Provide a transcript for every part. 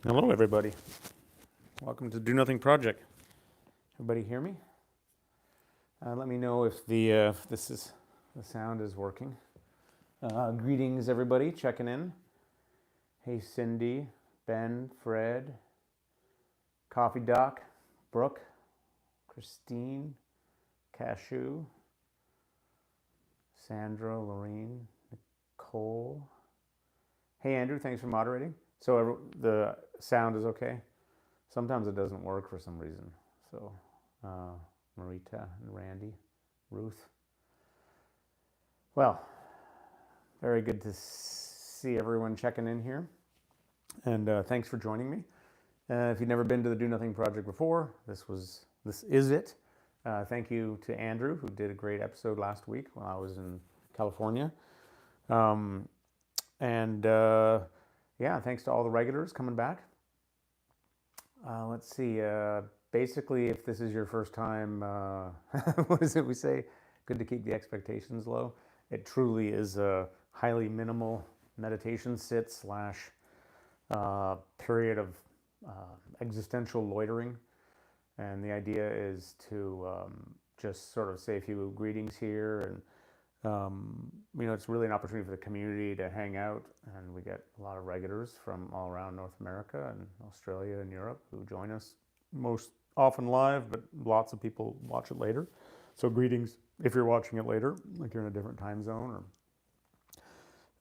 Hello, everybody. Welcome to Do Nothing Project. Everybody hear me? Let me know if the sound is working. Greetings, everybody. Checking in. Hey, Cindy, Ben, Fred, Coffee Doc, Brooke, Christine, Cashew, Sandra, Lorene, Nicole. Hey, Andrew. Thanks for moderating. So the sound is okay. Sometimes it doesn't work for some reason. So, Mudita and Randy, Ruth. Well, very good to see everyone checking in here. And thanks for joining me. If you've never been to the Do Nothing Project before, this is it. Thank you to Andrew, who did a great episode last week when I was in California. Yeah, thanks to all the regulars coming back. Let's see. Basically, if this is your first time, what is it we say? Good to keep the expectations low. It truly is a highly minimal meditation sit slash period of existential loitering. And the idea is to just sort of say a few greetings here. And, it's really an opportunity for the community to hang out. And we get a lot of regulars from all around North America and Australia and Europe who join us most often live, but lots of people watch it later. So greetings if you're watching it later, like you're in a different time zone.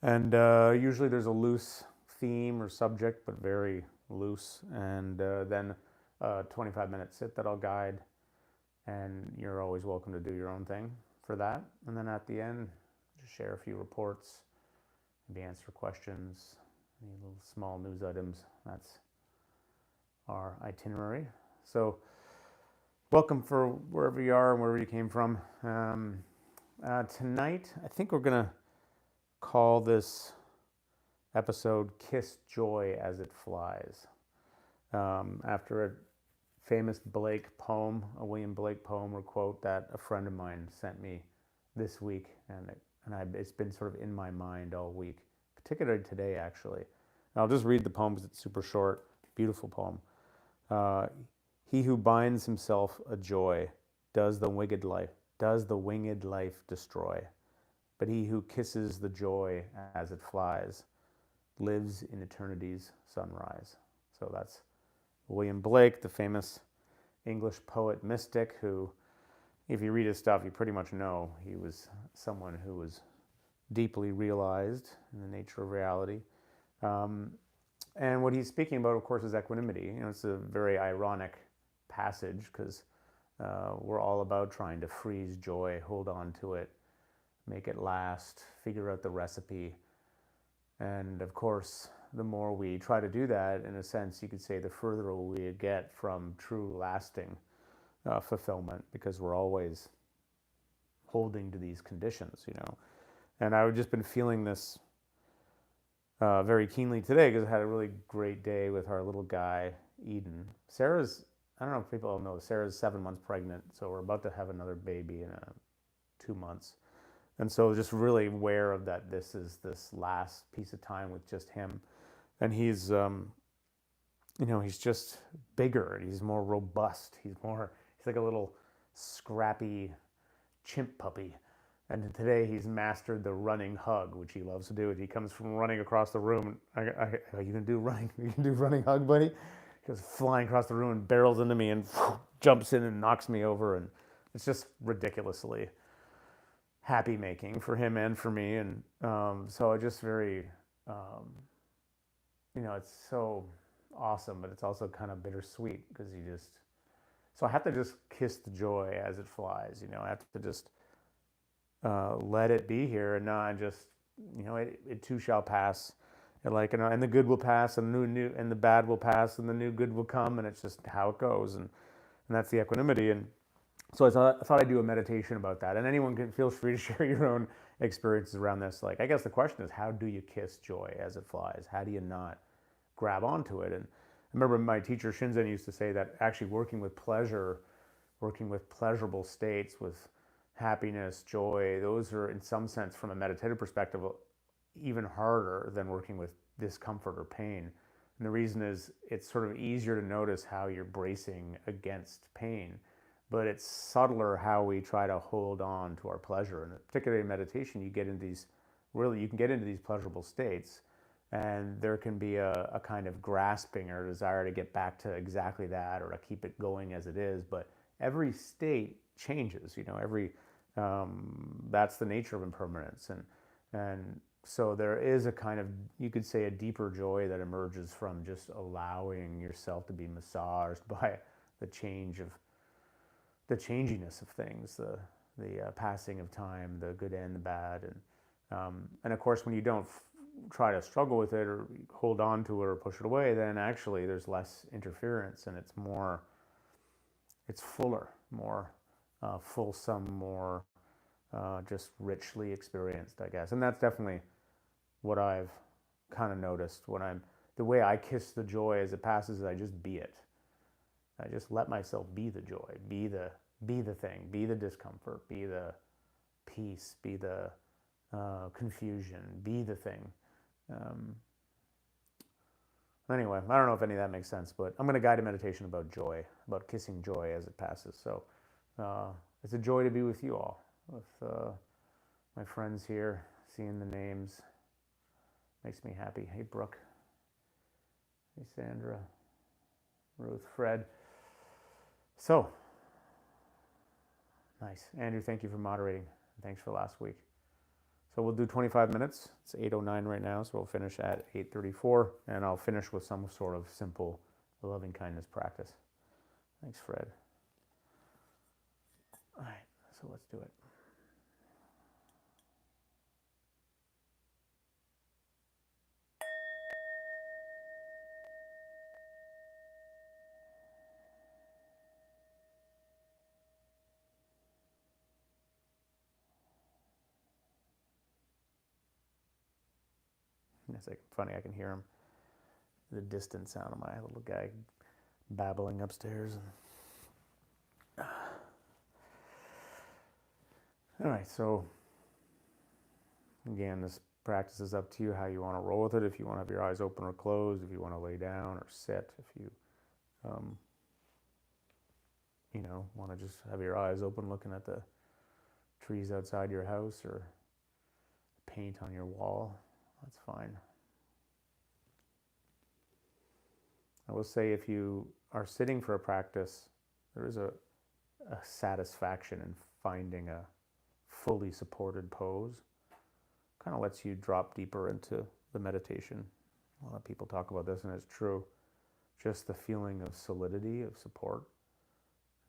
And usually there's a loose theme or subject, but very loose. And then a 25-minute sit that I'll guide. And you're always welcome to do your own thing for that. And then at the end, just share a few reports, maybe answer questions, any little small news items. That's our itinerary. So welcome for wherever you are and wherever you came from. Tonight, I think we're going to call this episode Kiss Joy as It Flies. After a famous Blake poem, a William Blake poem or quote that a friend of mine sent me this week, and it's been sort of in my mind all week, particularly today, actually. And I'll just read the poem because it's super short, beautiful poem. He who binds himself a joy does the winged life destroy. But he who kisses the joy as it flies lives in eternity's sunrise. So that's William Blake, the famous English poet mystic, who, if you read his stuff, you pretty much know he was someone who was deeply realized in the nature of reality. And what he's speaking about, of course, is equanimity. It's a very ironic passage because we're all about trying to freeze joy, hold on to it, make it last, figure out the recipe. And of course, the more we try to do that, in a sense, you could say the further we get from true lasting fulfillment, because we're always holding to these conditions, And I've just been feeling this very keenly today because I had a really great day with our little guy, Eden. I don't know if people know, Sarah's 7 months pregnant, so we're about to have another baby in 2 months. And so just really aware of that this is this last piece of time with just him. And he's, he's just bigger. He's more robust. He's like a little scrappy chimp puppy. And today he's mastered the running hug, which he loves to do. He comes from running across the room. You can do running? You can do running hug, buddy? He goes flying across the room and barrels into me and jumps in and knocks me over. And it's just ridiculously happy making for him and for me. And so I just very, it's so awesome, but it's also kind of bittersweet because so I have to just kiss the joy as it flies. I have to just let it be here, and not just, it too shall pass. And the good will pass, and and the bad will pass, and the new good will come, and it's just how it goes, and that's the equanimity. And so I thought I'd do a meditation about that, and anyone can feel free to share your own experiences around this. I guess the question is, how do you kiss joy as it flies? How do you not grab onto it? And I remember my teacher Shinzen used to say that actually working with pleasure, working with pleasurable states, with happiness, joy, those are in some sense, from a meditative perspective, even harder than working with discomfort or pain. And the reason is it's sort of easier to notice how you're bracing against pain, but it's subtler how we try to hold on to our pleasure. And particularly in meditation, you get into these really, you can get into these pleasurable states, and there can be a kind of grasping or desire to get back to exactly that or to keep it going as it is. But every state changes, you know, that's the nature of impermanence. And so there is a kind of, you could say, a deeper joy that emerges from just allowing yourself to be massaged by the the changiness of things, the passing of time, the good and the bad. And of course, when you don't try to struggle with it or hold on to it or push it away, then actually there's less interference, and it's fuller, more fulsome, more just richly experienced, I guess. And that's definitely what I've kind of noticed when the way I kiss the joy as it passes is I just be it. I just let myself be the joy, be the thing, be the discomfort, be the peace, be the confusion, be the thing. Anyway, I don't know if any of that makes sense, but I'm going to guide a meditation about joy, about kissing joy as it passes. So it's a joy to be with you all, with my friends here, seeing the names. Makes me happy. Hey, Brooke. Hey, Sandra. Ruth, Fred. So, nice. Andrew, thank you for moderating. Thanks for last week. So we'll do 25 minutes. It's 8:09 right now, so we'll finish at 8:34, and I'll finish with some sort of simple loving kindness practice. Thanks, Fred. All right, so let's do it. It's like funny, I can hear him, the distant sound of my little guy babbling upstairs. All right, so again, this practice is up to you how you want to roll with it. If you want to have your eyes open or closed, if you want to lay down or sit, if you want to just have your eyes open looking at the trees outside your house or paint on your wall, that's fine. I will say, if you are sitting for a practice, there is a satisfaction in finding a fully supported pose. Kind of lets you drop deeper into the meditation. A lot of people talk about this, and it's true. Just the feeling of solidity, of support.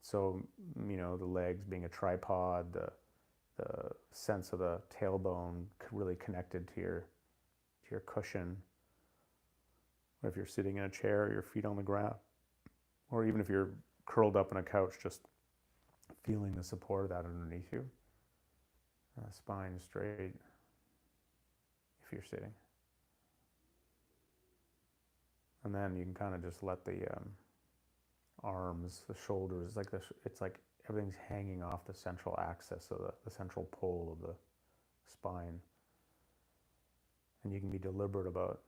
So, the legs being a tripod, the sense of the tailbone really connected to your cushion. Or if you're sitting in a chair, your feet on the ground, or even if you're curled up on a couch, just feeling the support of that underneath you. Spine straight if you're sitting. And then you can kind of just let the arms, the shoulders, it's like everything's hanging off the central axis of the central pole of the spine. And you can be deliberate about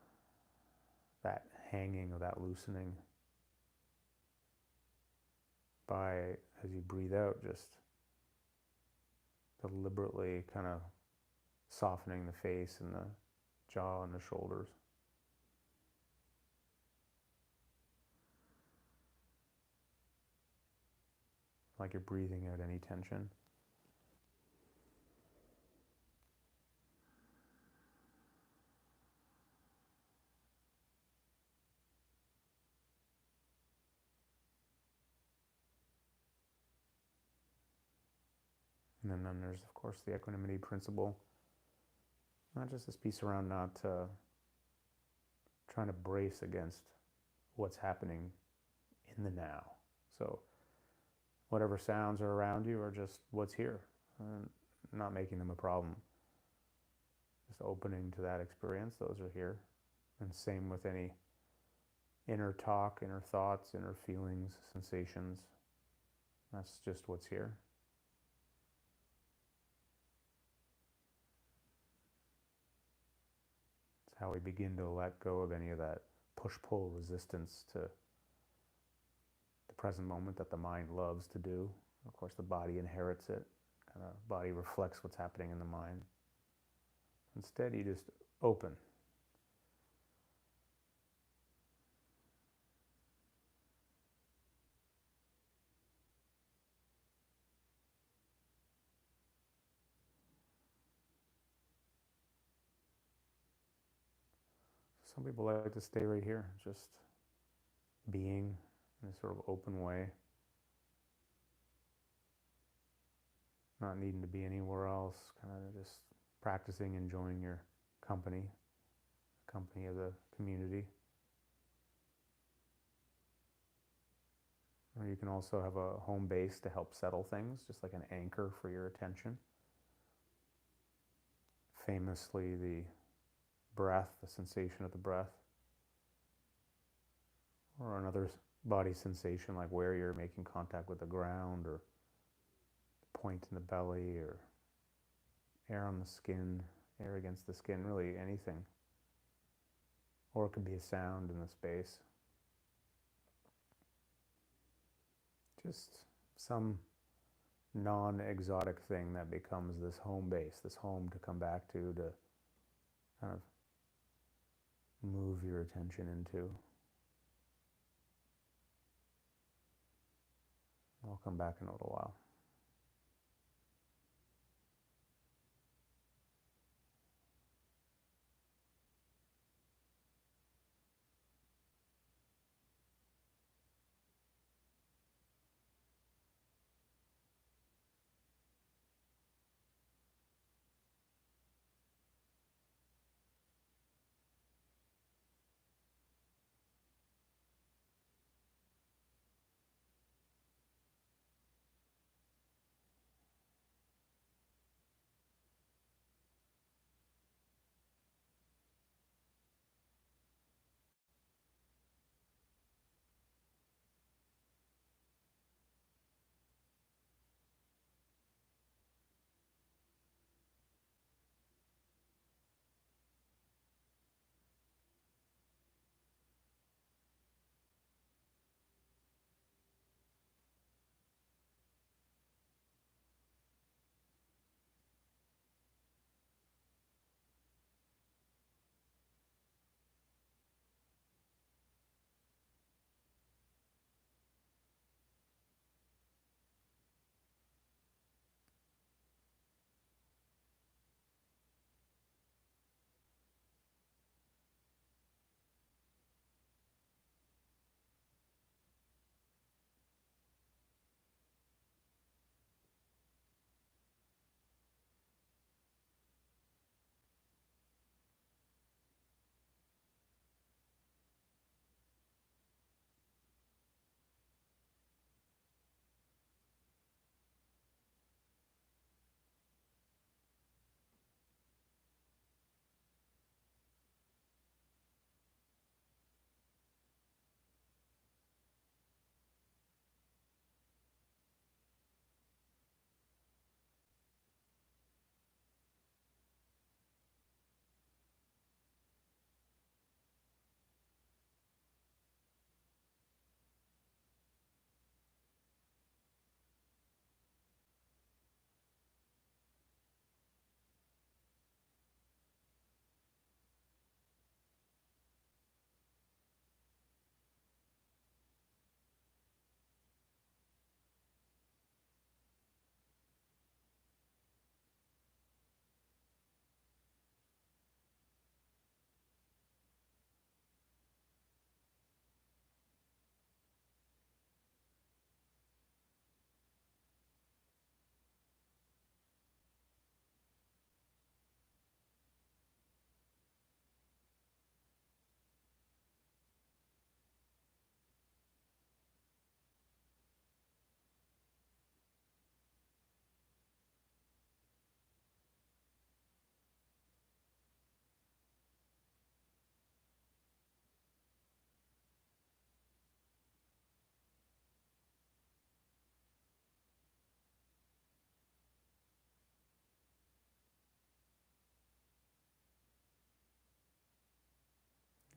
that hanging or that loosening by, as you breathe out, just deliberately kind of softening the face and the jaw and the shoulders. Like you're breathing out any tension. And then there's, of course, the equanimity principle. Not just this piece around not trying to brace against what's happening in the now. So whatever sounds are around you are just what's here, and not making them a problem. Just opening to that experience, those are here. And same with any inner talk, inner thoughts, inner feelings, sensations. That's just what's here. It's how we begin to let go of any of that push-pull resistance to the present moment that the mind loves to do. Of course, the body inherits it. Kind of body reflects what's happening in the mind. Instead, you just open. Some people like to stay right here, just being in a sort of open way, not needing to be anywhere else, kind of just practicing, enjoying your company, the company of the community. Or you can also have a home base to help settle things, just like an anchor for your attention. Famously, the breath, the sensation of the breath, or another body sensation like where you're making contact with the ground, or the point in the belly, or air on the skin, air against the skin, really anything. Or it could be a sound in the space. Just some non-exotic thing that becomes this home base, this home to come back to kind of move your attention into. I'll come back in a little while.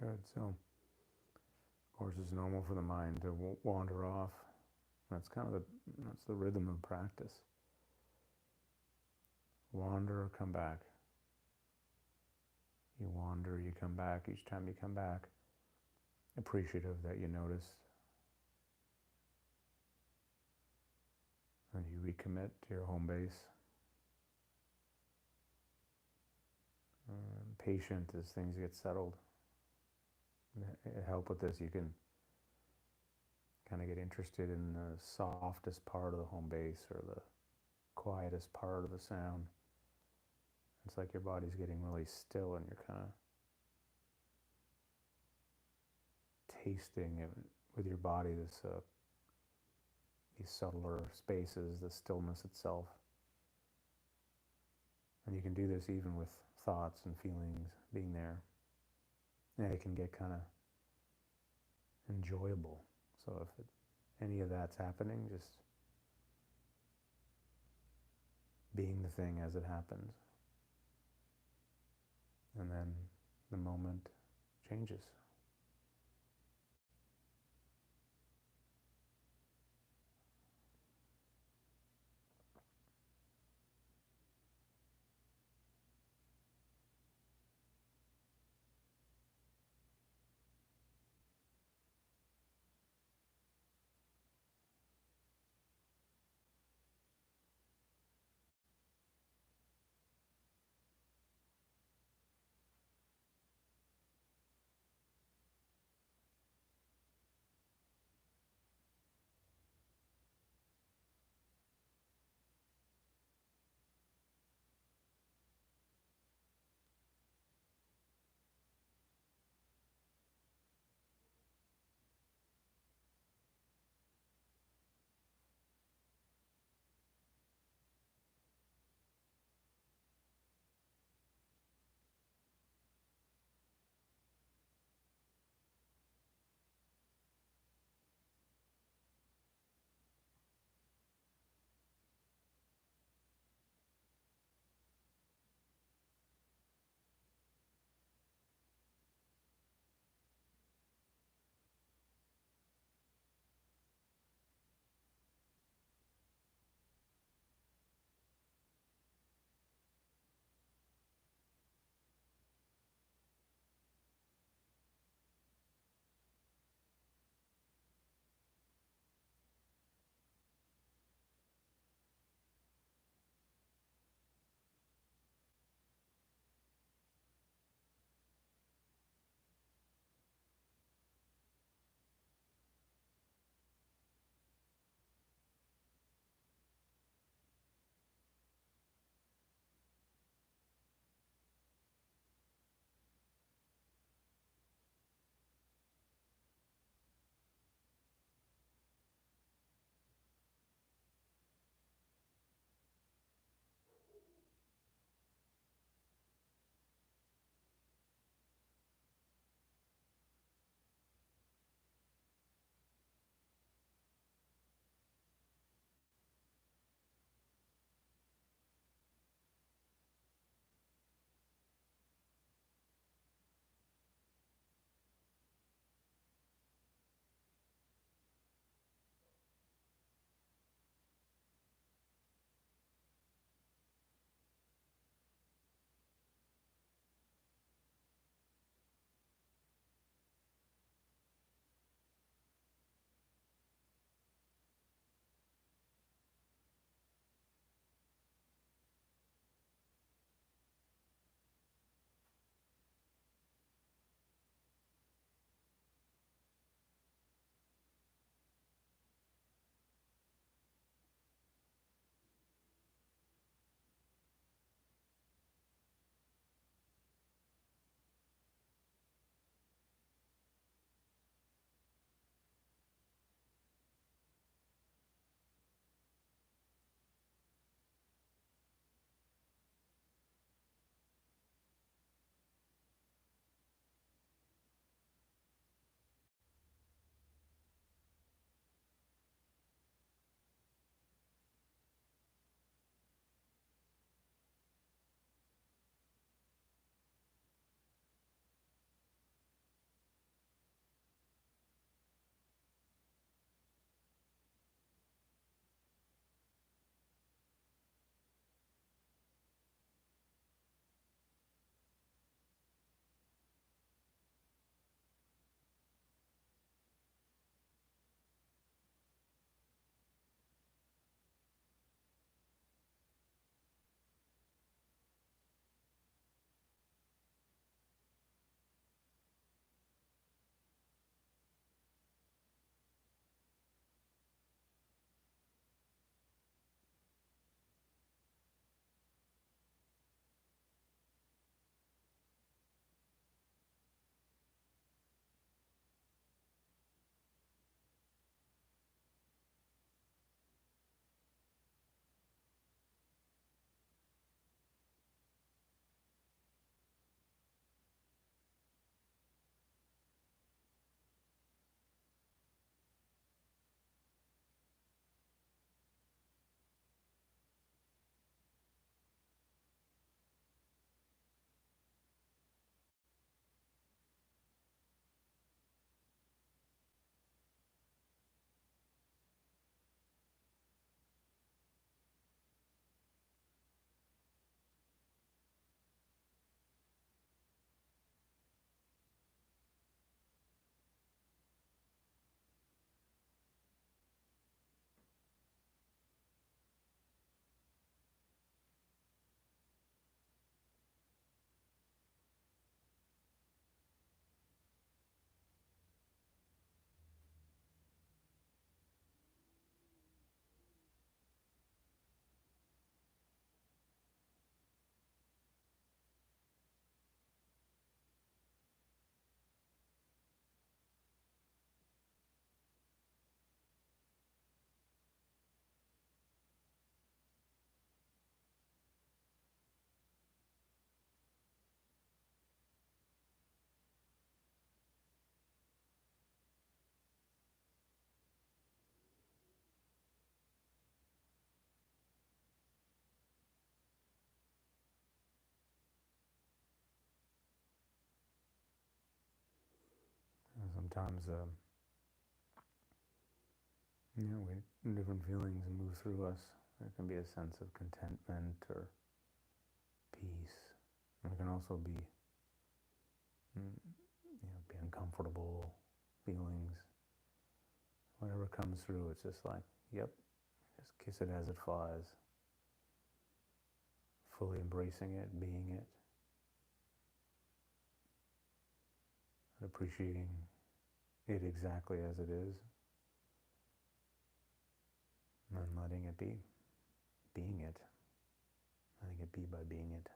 Good. So Of course, it's normal for the mind to wander off. That's that's the rhythm of practice. Wander or come back. You wander, you come back. Each time you come back, appreciative that you noticed. And you recommit to your home base. Patient as things get settled. Help with this, you can kind of get interested in the softest part of the home base or the quietest part of the sound. It's like your body's getting really still and you're kind of tasting it with your body, these subtler spaces, the stillness itself. And you can do this even with thoughts and feelings being there. And it can get kind of enjoyable. So if any of that's happening, just being the thing as it happens. And then the moment changes. sometimes, different feelings move through us. There can be a sense of contentment or peace. And it can also be, be uncomfortable feelings. Whatever comes through, it's just like, yep, just kiss it as it flies. Fully embracing it, being it, and appreciating it exactly as it is, and then letting it be, being it, letting it be by being it.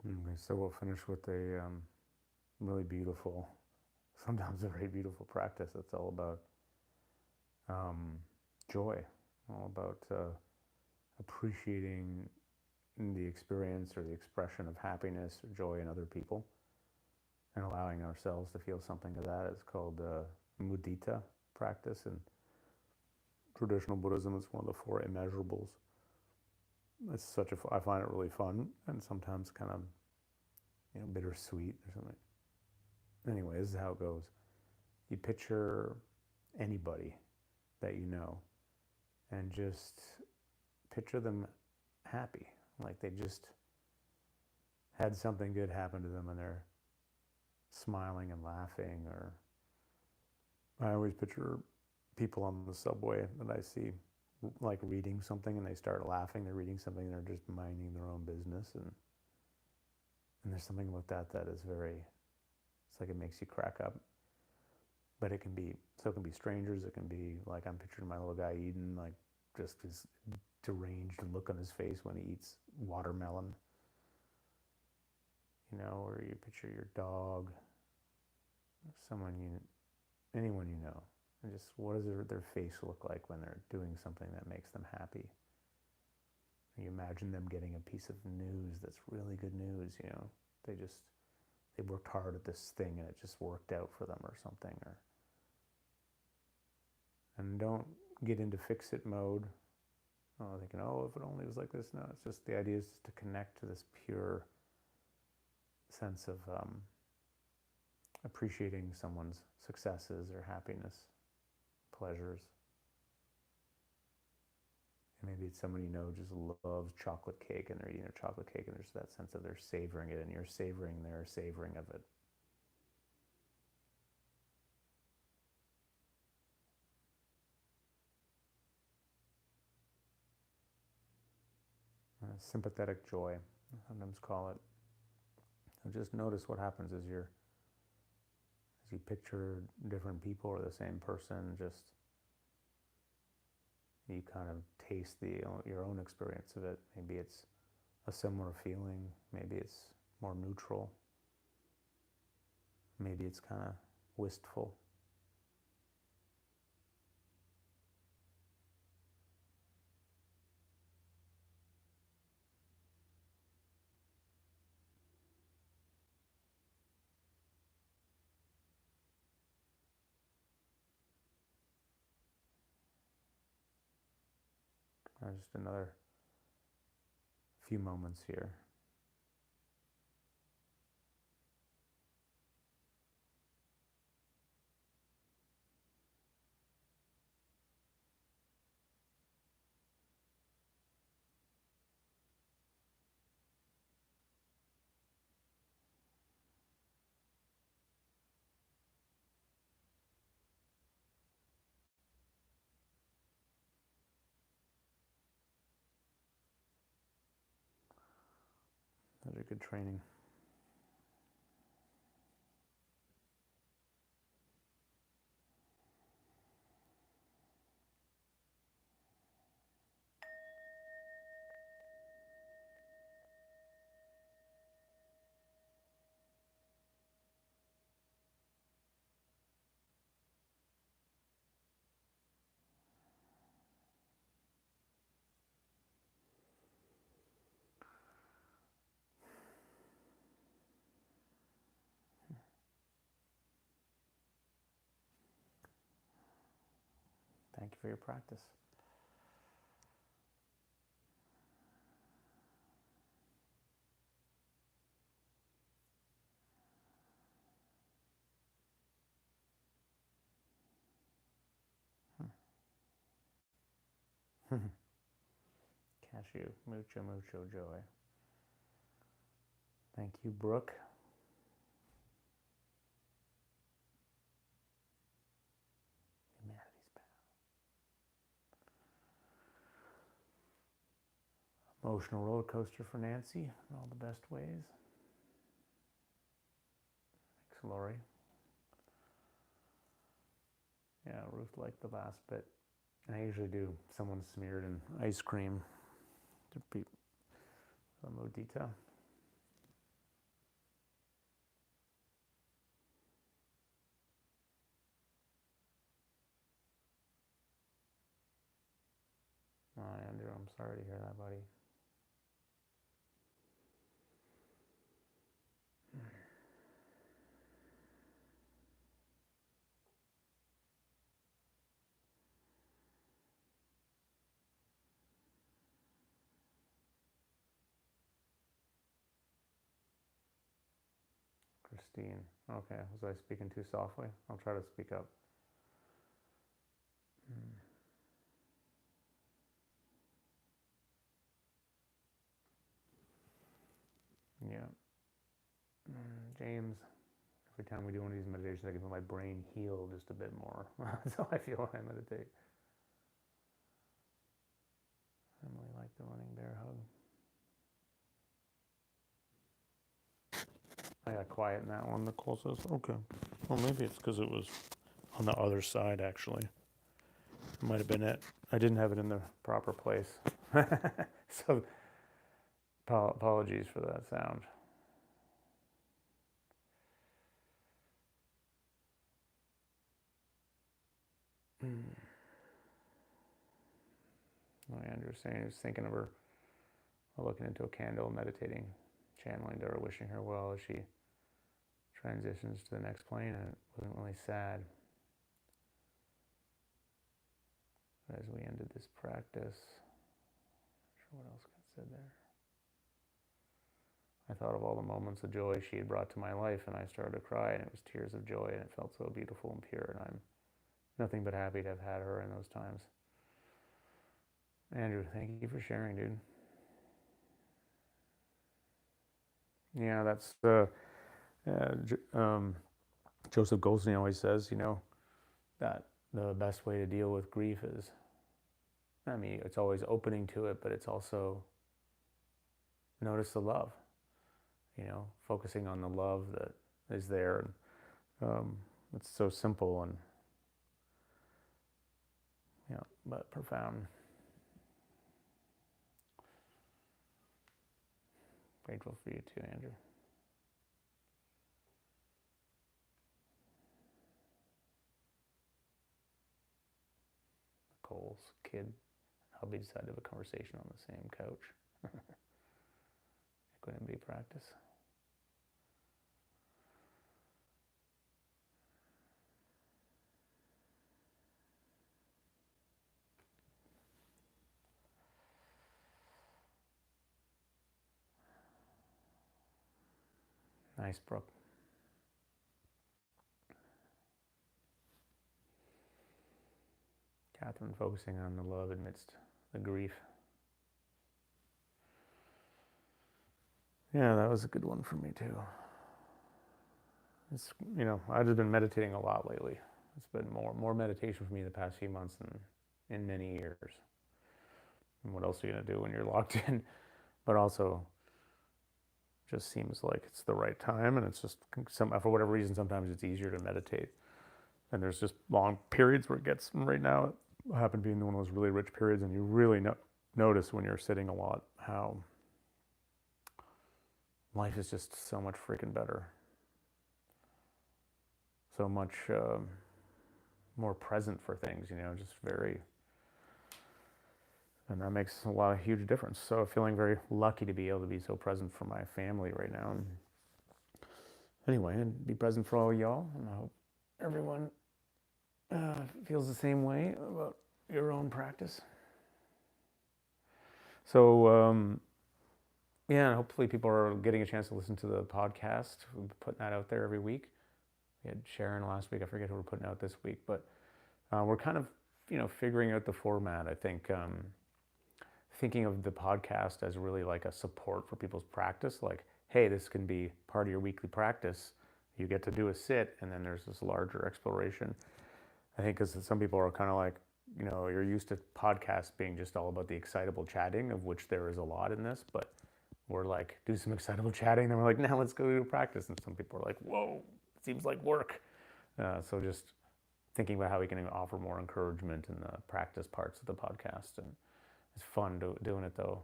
Okay, so we'll finish with a really beautiful, sometimes a very beautiful practice. It's all about joy, all about appreciating the experience or the expression of happiness or joy in other people and allowing ourselves to feel something of that. It's called Mudita practice. In traditional Buddhism, it's one of the four immeasurables. It's such a, I find it really fun and sometimes kind of, bittersweet or something. Anyway, this is how it goes. You picture anybody that you know and just picture them happy, like they just had something good happen to them and they're smiling and laughing. Or I always picture people on the subway that I see like reading something and they start laughing. They're reading something and they're just minding their own business, and there's something about that is very, it's like it makes you crack up. But it can be strangers. It can be like I'm picturing my little guy Eden, like just his deranged look on his face when he eats watermelon, or you picture your dog, someone anyone you know, and just what does their face look like when they're doing something that makes them happy? You imagine them getting a piece of news that's really good news, they worked hard at this thing and it just worked out for them or something. And don't get into fix-it mode, thinking, if it only was like this. No, it's just the idea is just to connect to this pure sense of appreciating someone's successes or happiness, pleasures. And maybe it's someone just loves chocolate cake and they're eating a chocolate cake and there's that sense of they're savoring it and you're savoring their savoring of it. Sympathetic joy, I sometimes call it. So just notice what happens as you picture different people or the same person, just you kind of taste your own experience of it. Maybe it's a similar feeling, maybe it's more neutral, maybe it's kind of wistful. Just another few moments here. Those are good training. Thank you for your practice. Cashew, mucho, mucho joy. Thank you, Brooke. Humanity's path. Emotional roller coaster for Nancy in all the best ways. Thanks, Lori. Yeah, Ruth liked the last bit. And I usually do someone smeared in ice cream to be a Mudita. Sorry to hear that, buddy. Christine. Okay, was I speaking too softly? I'll try to speak up. Yeah. James, every time we do one of these meditations, I can feel my brain heal just a bit more. That's how I feel when I meditate. Emily liked the running bear hug. I got quiet in that one, Nicole says. Okay. Well, maybe it's because it was on the other side, actually. It might have been it. I didn't have it in the proper place. So, apologies for that sound. Andrew was saying he was thinking of her looking into a candle, meditating, channeling to her, wishing her well as she transitions to the next plane, and it wasn't really sad. But as we ended this practice, I'm not sure what else got said there. I thought of all the moments of joy she had brought to my life, and I started to cry, and it was tears of joy, and it felt so beautiful and pure, and I'm nothing but happy to have had her in those times. Andrew, thank you for sharing, dude. Yeah, that's Joseph Goldstein always says, that the best way to deal with grief is, I mean, it's always opening to it, but it's also notice the love, focusing on the love that is there. And it's so simple and, but profound. Grateful for you too, Andrew. Nicole's kid, hubby decided to have a conversation on the same couch. Equanimity practice. Nice, Brooke. Catherine, focusing on the love amidst the grief. Yeah, that was a good one for me too. It's, I've just been meditating a lot lately. It's been more meditation for me the past few months than in many years. And what else are you going to do when you're locked in? But also, just seems like it's the right time, and it's just for whatever reason, sometimes it's easier to meditate. And there's just long periods where it gets, right now, it happened being one of those really rich periods, and you really notice when you're sitting a lot how life is just so much freaking better. So much more present for things, just very, and that makes a lot of huge difference. So feeling very lucky to be able to be so present for my family right now. And anyway, and be present for all y'all, and I hope everyone feels the same way about your own practice. So yeah, and hopefully people are getting a chance to listen to the podcast. We're putting that out there every week. We had Sharon last week. I forget who we're putting out this week, but we're kind of, figuring out the format. I think thinking of the podcast as really like a support for people's practice. Like, hey, this can be part of your weekly practice. You get to do a sit, and then there's this larger exploration. I think because some people are kind of like, you're used to podcasts being just all about the excitable chatting, of which there is a lot in this, but we're like, do some excitable chatting, then we're like, now let's go do practice. And some people are like, whoa, it seems like work. So just thinking about how we can offer more encouragement in the practice parts of the podcast. And it's fun doing it, though.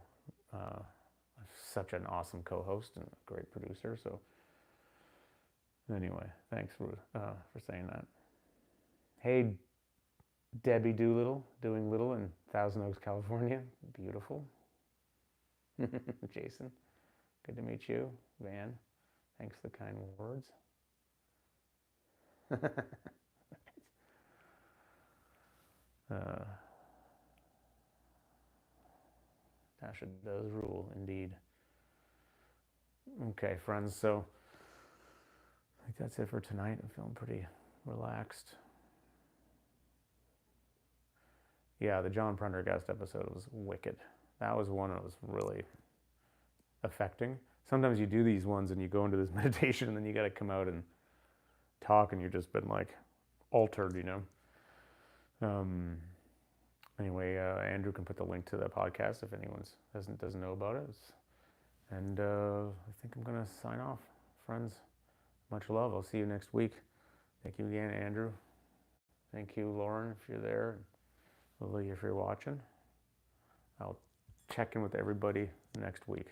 Such an awesome co-host and a great producer. So anyway, thanks for saying that. Hey, Debbie Doolittle, doing little, and Thousand Oaks, California. Beautiful. Jason, good to meet you. Van, thanks for the kind words. Tasha does rule, indeed. Okay, friends, so I think that's it for tonight. I'm feeling pretty relaxed. Yeah, the John Prendergast episode was wicked. That was one that was really affecting. Sometimes you do these ones and you go into this meditation and then you got to come out and talk and you've just been like altered, you know. Anyway, Andrew can put the link to the podcast if anyone doesn't know about it. And I think I'm gonna sign off, friends. Much love. I'll see you next week. Thank you again, Andrew. Thank you, Lauren, if you're there. Lily, if you're watching. I'll check in with everybody next week.